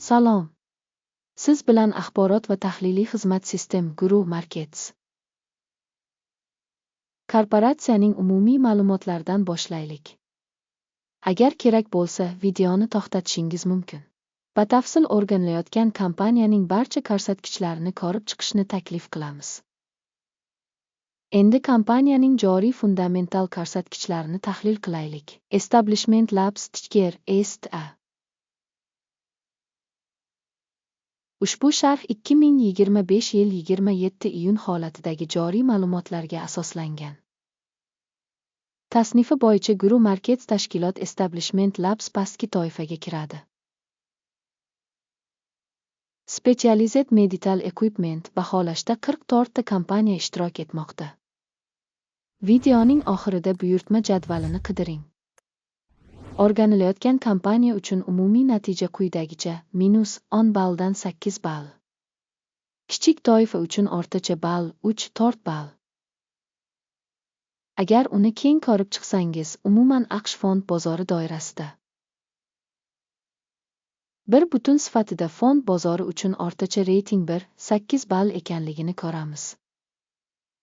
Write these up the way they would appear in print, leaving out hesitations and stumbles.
Salom. Siz bilan axborot va tahliliy xizmat System Guru Markets. Korporatsiyaning umumiy ma'lumotlaridan boshlaylik. Agar kerak bo'lsa, videoni to'xtatishingiz mumkin. Batafsil o'rganilayotgan kompaniyaning barcha ko'rsatkichlarini ko'rib chiqishni taklif qilamiz. Endi kompaniyaning joriy fundamental ko'rsatkichlarini tahlil qilaylik. Establishment Labs ticker ESTA. Ushbu sharh 2025 yil 27 iyun holatidagi joriy ma'lumotlarga asoslangan. Tasnifi bo'yicha Guru Markets tashkilot Establishment Labs pastki toifaga kiradi. Specialized Medical Equipment baholashda 44 ta kompaniya ishtirok etmoqda. Videoning oxirida buyurtma jadvalini qidiring. O'rganilayotgan kompaniya uchun umumiy natija quyidagicha: -10 balldan 8 ball. Kichik toifa uchun o'rtacha ball 3-4 ball. Agar uni keng ko'rib chiqsangiz, umuman AQSh fond bozori doirasida. Bir butun sifatida fond bozori uchun o'rtacha reyting 1-8 ball ekanligini ko'ramiz.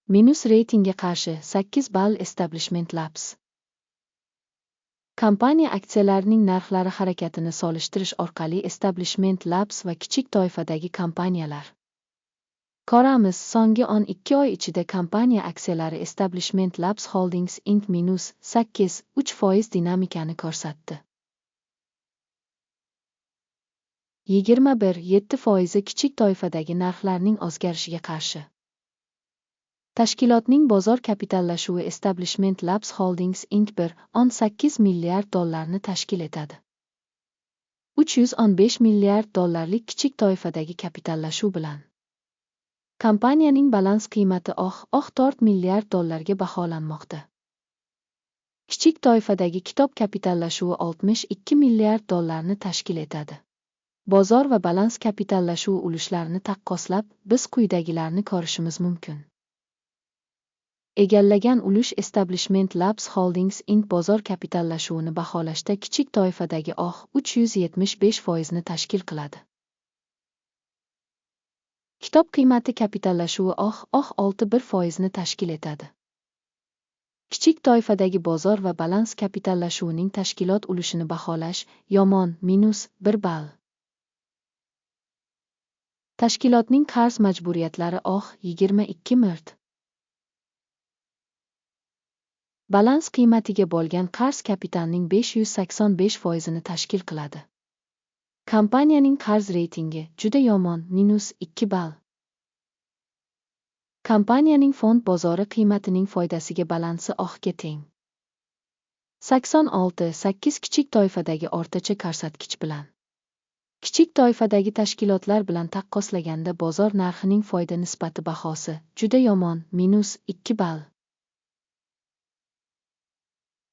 Minus reytingga qarshi 8 ball Establishment Labs. Kompaniya aksiyalarining narxlari harakatini solishtirish orqali Establishment Labs va kichik toifadagi kompaniyalar. Ko'ramiz, so'nggi 12 oy ichida kompaniya aksiyalari Establishment Labs Holdings Inc. -8,3% dinamikani ko'rsatdi. 21,7% kichik toifadagi narxlarning o'zgarishiga qarshi. Tashkilotning bozor kapitallashuvi Establishment Labs Holdings Inc. 1.8 milliard dollarni tashkil etadi. 315 milliard dollarlik kichik toifadagi kapitallashuv bilan. Kompaniyaning balans qiymati 4 milliard dollarga baholanmoqda. Kichik toifadagi kitob kapitallashuvi 62 milliard dollarni tashkil etadi. Bozor va balans kapitallashuvi ulushlarini taqqoslab, biz quyidagilarni ko'rishimiz mumkin. Egallagan ulush Establishment Labs Holdings Inc. bozor kapitallashuvini baholashda kichik toifadagi 375% ni tashkil qiladi. Kitob qiymati kapitallashuvi 61% ni tashkil etadi. Kichik toifadagi bozor va balans kapitallashuvining tashkilot ulushini baholash yomon -1 ball. Tashkilotning qarz majburiyatlari 22 milliard. Balans qiymatiga bo'lgan qarz kapitalining 585% ni tashkil qiladi. Kompaniyaning qarz reytingi juda yomon -2 ball. Kompaniyaning fond bozori qiymatining foydasiga balansi ga teng. 86,8 kichik toifadagi o'rtacha ko'rsatkich bilan. Kichik toifadagi tashkilotlar bilan taqqoslaganda bozor narxining foyda nisbati bahosi juda yomon -2 ball.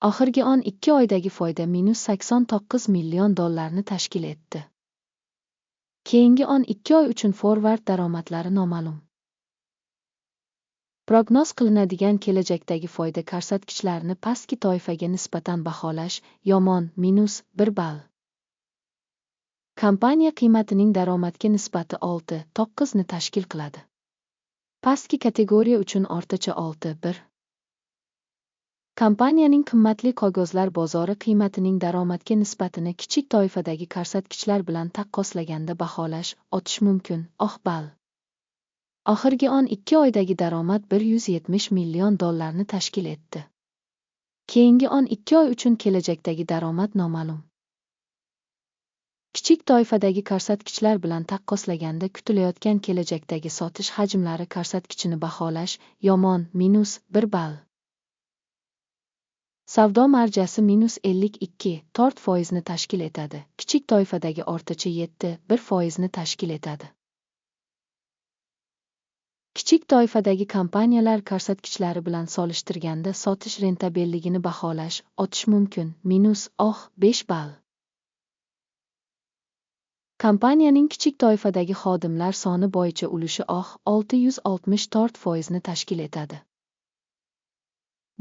Oxirgi 12 oydagi foyda -89 million dollarni tashkil etdi. Keyingi 12 oy uchun forward daromadlari noma'lum. Prognoz qilinadigan kelajakdagi foyda ko'rsatkichlarini pastki toifaga nisbatan baholash yomon -1 ball. Kompaniya qiymatining daromadga nisbati 6-9 ni tashkil qiladi. Pastki kategoriya uchun o'rtacha 6-1. Kompaniyaning qimmatli qog'ozlar bozori qiymatining daromadga nisbatini kichik toifadagi ko'rsatkichlar bilan taqqoslaganda baholash otish mumkin ball. Oxirgi 12 oydagi daromad 170 million dollarni tashkil etdi. Keyingi 12 oy uchun kelajakdagi daromad noma'lum. Kichik toifadagi ko'rsatkichlar bilan taqqoslaganda kutilayotgan kelajakdagi sotish hajmlari ko'rsatkichini baholash yomon -1 ball. Savdo marjasi -52,4% ni tashkil etadi. Kichik toifadagi o'rtacha 7,1% ni tashkil etadi. Kichik toifadagi kompaniyalar ko'rsatkichlari bilan solishtirganda sotish rentabelligini baholash otish mumkin -5 ball. Kompaniyaning kichik toifadagi xodimlar soni bo'yicha ulushi 664% ni tashkil etadi.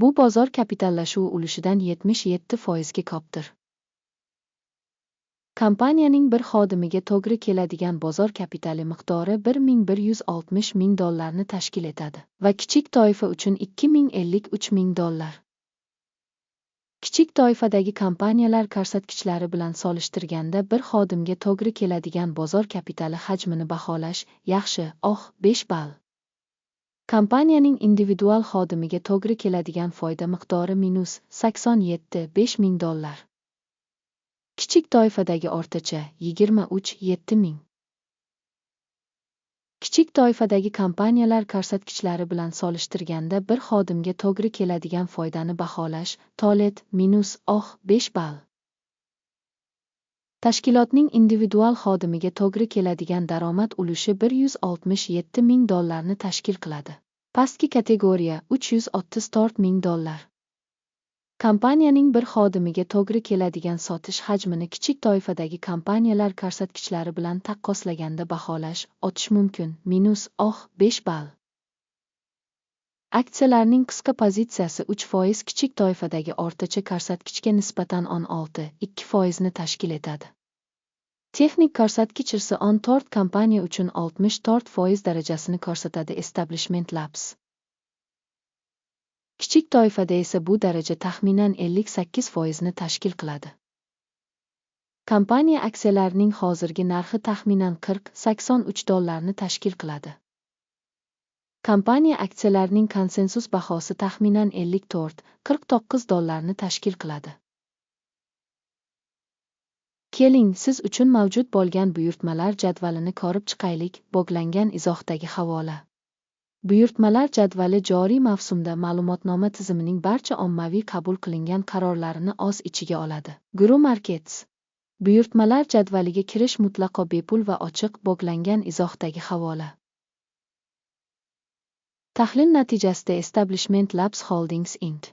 Bu bozor kapitallashuvi ulushidan 77% ga ko'pdir. Kompaniyaning bir xodimiga to'g'ri keladigan bozor kapitali miqdori $1,160,000 tashkil etadi va kichik toifa uchun $2,053,000. Kichik toifadagi kompaniyalar ko'rsatkichlari bilan solishtirganda bir xodimga to'g'ri keladigan bozor kapitali hajmini baholash yaxshi, 5 ball. Kompaniyaning individual xodimiga to'g'ri keladigan foyda miqdori $-87,500. Kichik toifadagi o'rtacha $23,700. Kichik toifadagi kompaniyalar ko'rsatkichlari bilan solishtirganda bir xodimga to'g'ri keladigan foydani baholash tolet -5 ball. Tashkilotning individual xodimiga to'g'ri keladigan daromad ulushi $167,000 tashkil qiladi. Pastki kategoriya $334,000. Kompaniyaning bir xodimiga to'g'ri keladigan sotish hajmini kichik toifadagi kompaniyalar ko'rsatkichlari bilan taqqoslaganda baholash otish mumkin -5 ball. Aksiyalarning qisqa pozitsiyasi 3% kichik toifadagi o'rtacha ko'rsatkichga nisbatan 16,2% ni tashkil etadi. Texnik ko'rsatkich esa 14 kompaniya uchun 64% darajasini ko'rsatadi. Establishment Labs. Kichik toifada esa bu daraja taxminan 58% ni tashkil qiladi. Kompaniya aksiyalarining hozirgi narxi taxminan $40-83 ni tashkil qiladi. Kompaniya aksiyalarining konsensus bahosi taxminan $54-49 ni tashkil qiladi. Keling, siz uchun mavjud bo'lgan buyurtmalar jadvalini ko'rib chiqaylik. Bog'langan izohdagi havola. Buyurtmalar jadvali joriy mavsumda ma'lumotnoma tizimining barcha ommaviy qabul qilingan qarorlarini o'z ichiga oladi. Guru Markets. Buyurtmalar jadvaliga kirish mutlaqo bepul va ochiq. Bog'langan izohdagi havola. Tahlil natijasida Establishment Labs Holdings Inc.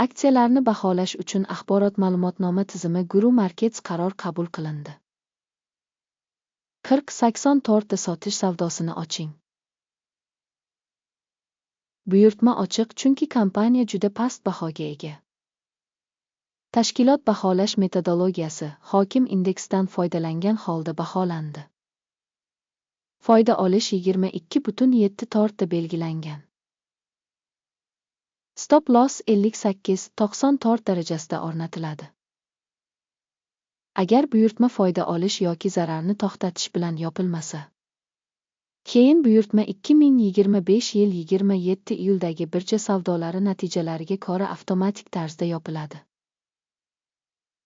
Aksiyalarni baholash uchun axborot ma'lumotnoma tizimi Guru Markets qaror qabul qilindi. 40.84 da sotish savdosini oching. Buyurtma ochiq chunki kompaniya juda past bahoga ega. Tashkilot baholash metodologiyasi hokim indeksdan foydalangan holda baholandi. Foyda olish 22,7 da belgilangan. Stop loss 58-94 darajasida o'rnatiladi. Agar buyurtma foyda olish yoki zararni to'xtatish bilan yopilmasa, keyin buyurtma 2025 yil 27 iyuldagi birja savdolari natijalariga ko'ra avtomatik tarzda yopiladi.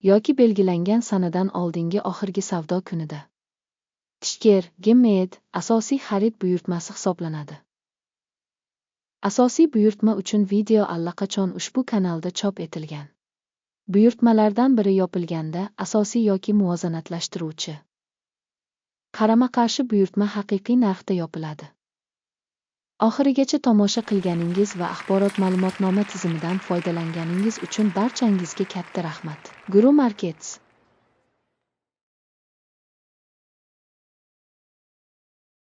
Yoki belgilangan sanadan oldingi oxirgi savdo kunida. Tishker, Gemmed, asosiy xarid buyurtmasi hisoblanadi. Asosiy buyurtma uchun video allaqachon ushbu kanalda chop etilgan. Buyurtmalardan biri yopilganda asosiy yoki muvozanatlashtiruvchi qarama-qarshi buyurtma haqiqiy narxda yopiladi. Oxirigacha tomosha qilganingiz va axborot ma'lumotnoma tizimidan foydalanganingiz uchun barchangizga katta rahmat. Guru Markets